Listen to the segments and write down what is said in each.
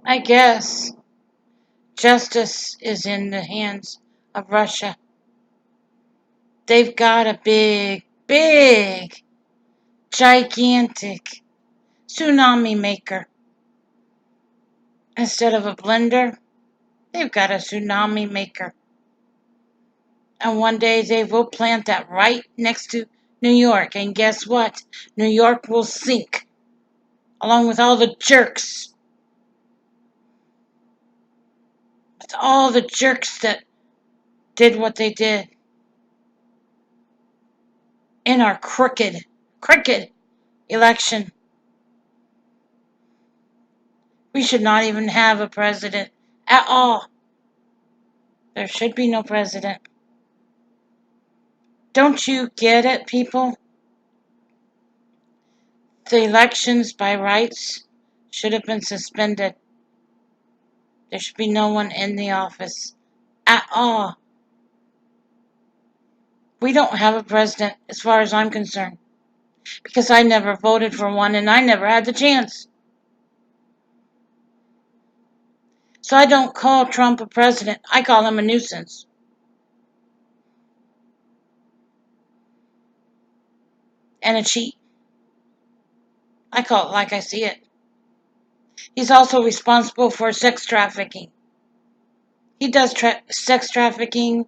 I guess justice is in the hands of Russia. They've got a big, gigantic tsunami maker. Instead of a blender, they've got a tsunami maker. And one day they will plant that right next to New York. And guess what? New York will sink, along with all the jerks. With all the jerks that did what they did in our crooked election. We should not even have a president at all. There should be no president. Don't you get it, people? The elections by rights should have been suspended. There should be no one in the office at all. We don't have a president as far as I'm concerned because I never voted for one and I never had the chance. So I don't call Trump a president. I call him a nuisance. And a cheat. I call it like I see it. He's also responsible for sex trafficking. He does sex trafficking.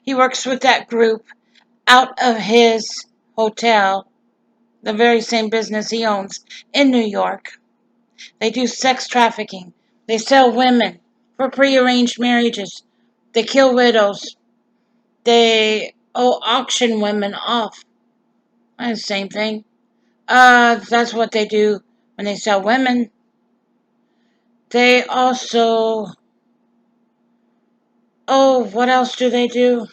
He works with that group out of his hotel, the very same business he owns in New York. They do sex trafficking. They sell women for prearranged marriages. They kill widows. They auction women off. The same thing. That's what they do when they sell women. They also, what else do they do?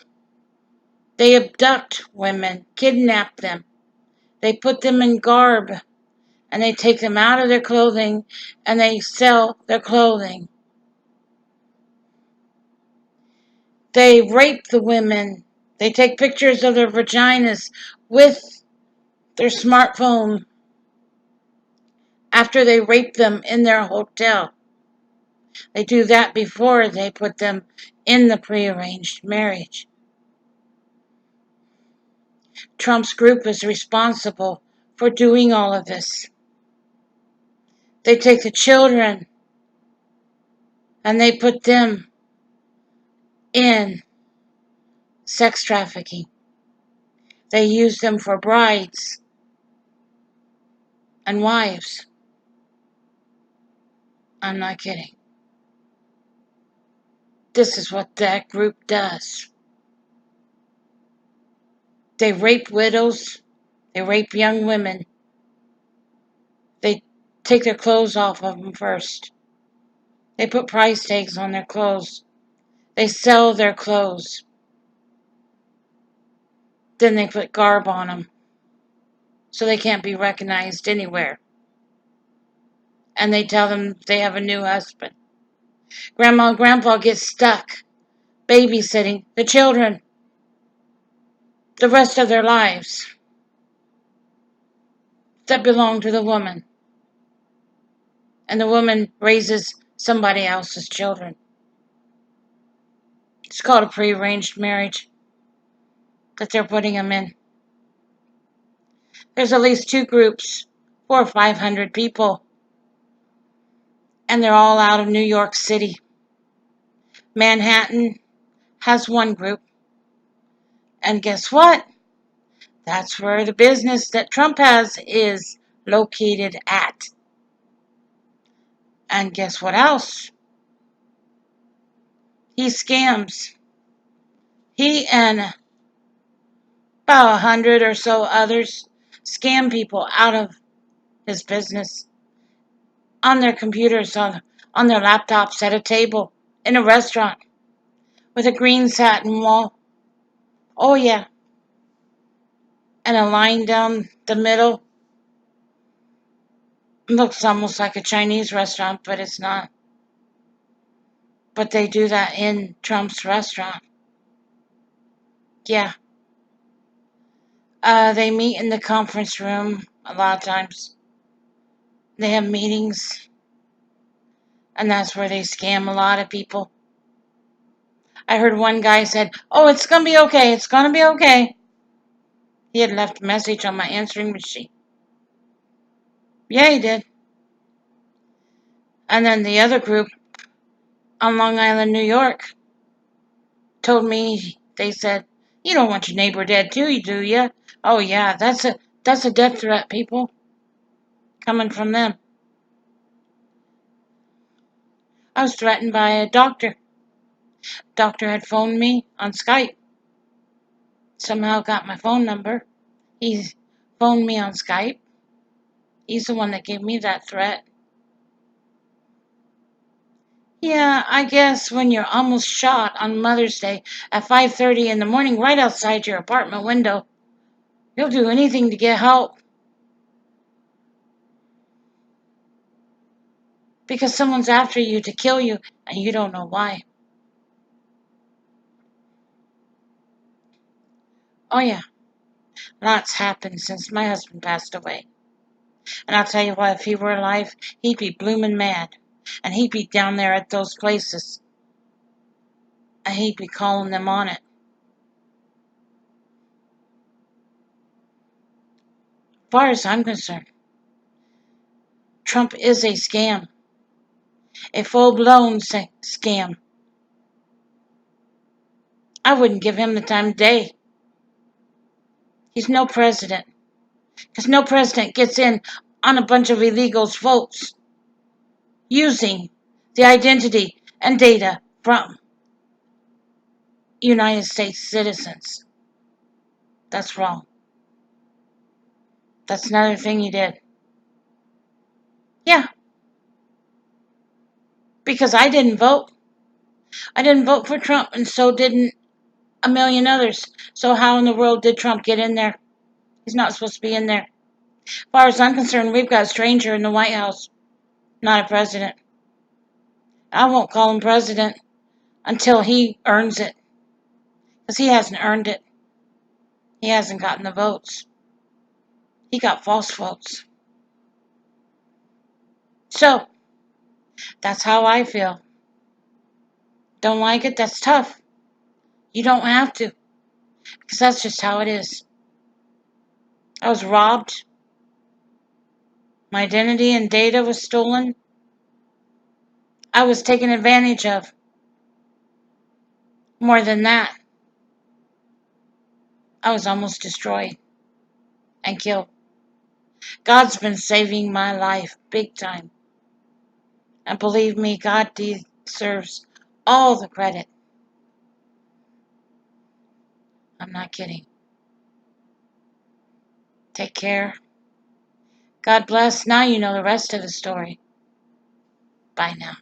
They abduct women, kidnap them. They put them in garb and they take them out of their clothing and they sell their clothing. They rape the women. They take pictures of their vaginas with their smartphone after they rape them in their hotel. They do that before they put them in the prearranged marriage. Trump's group is responsible for doing all of this. They take the children and they put them in sex trafficking. They use them for brides and wives. I'm not kidding. This is what that group does. They rape widows. They rape young women. They take their clothes off of them first. They put price tags on their clothes. They sell their clothes. Then they put garb on them so they can't be recognized anywhere. And they tell them they have a new husband. Grandma and grandpa get stuck babysitting the children the rest of their lives that belong to the woman. And the woman raises somebody else's children. It's called a prearranged marriage that they're putting them in. There's at least two groups, 400 or 500 people, and they're all out of New York City. Manhattan has one group. And guess what? That's where the business that Trump has is located at. And guess what else? He scams. He and about 100 or so others scam people out of his business on their computers, on their laptops, at a table, in a restaurant, with a green satin wall. Oh, yeah. And a line down the middle. Looks almost like a Chinese restaurant, but it's not. But they do that in Trump's restaurant. Yeah. They meet in the conference room a lot of times. They have meetings. And that's where they scam a lot of people. I heard one guy said, "Oh, it's going to be okay. It's going to be okay." He had left a message on my answering machine. Yeah, he did. And then the other group on Long Island, New York, told me, they said, "You don't want your neighbor dead too, do you?" Oh yeah, that's a death threat, people, coming from them. I was threatened by a doctor. Doctor had phoned me on Skype. Somehow got my phone number. He phoned me on Skype. He's the one that gave me that threat. Yeah, I guess when you're almost shot on Mother's Day at 5:30 in the morning right outside your apartment window, you'll do anything to get help because someone's after you to kill you and you don't know why. Oh yeah, lots happened since my husband passed away. And I'll tell you what, if he were alive, he'd be bloomin' mad. And he'd be down there at those places. And he'd be calling them on it. As far as I'm concerned, Trump is a scam. A full-blown scam. I wouldn't give him the time of day. He's no president. Because no president gets in on a bunch of illegals' votes using the identity and data from United States citizens. That's wrong. That's another thing he did. Yeah, because I didn't vote. I didn't vote for Trump, and so didn't a million others. So how in the world did Trump get in there? He's not supposed to be in there. As far as I'm concerned, we've got a stranger in the White House, not a president. I won't call him president until he earns it, because he hasn't earned it. He hasn't gotten the votes. He got false votes. So, that's how I feel. Don't like it? That's tough. You don't have to, because that's just how it is. I was robbed. My identity and data was stolen. I was taken advantage of. More than that, I was almost destroyed and killed. God's been saving my life big time. And believe me, God deserves all the credit. I'm not kidding. Take care. God bless. Now you know the rest of the story. Bye now.